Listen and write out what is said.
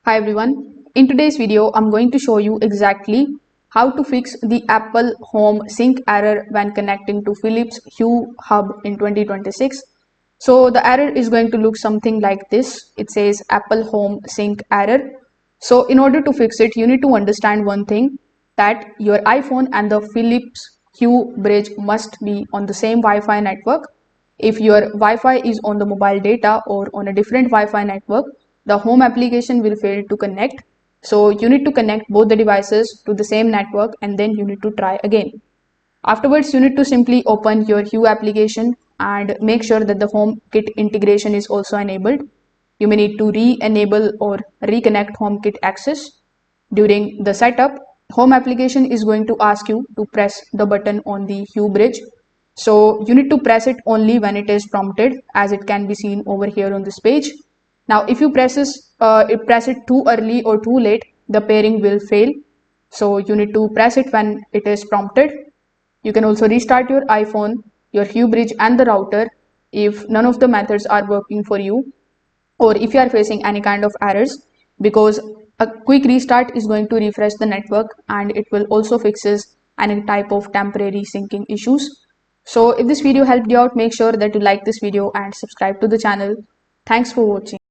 Hi everyone. In today's video, I'm going to show you exactly how to fix the Apple Home sync error when connecting to Philips Hue Hub in 2026. So the error is going to look something like this. It says Apple Home sync error. So in order to fix it, you need to understand one thing, that your iPhone and the Philips Hue bridge must be on the same Wi-Fi network. If your Wi-Fi is on the mobile data or on a different Wi-Fi network, the home application will fail to connect. So you need to connect both the devices to the same network and then you need to try again. Afterwards, you need to simply open your Hue application and make sure that the HomeKit integration is also enabled. You may need to re-enable or reconnect HomeKit access. During the setup, Home application is going to ask you to press the button on the Hue bridge. So you need to press it only when it is prompted, as it can be seen over here on this page. Now, if you press it too early or too late, the pairing will fail. So you need to press it when it is prompted. You can also restart your iPhone, your Hue bridge and the router if none of the methods are working for you, or if you are facing any kind of errors, because a quick restart is going to refresh the network and it will also fixes any type of temporary syncing issues. So if this video helped you out, make sure that you like this video and subscribe to the channel. Thanks for watching.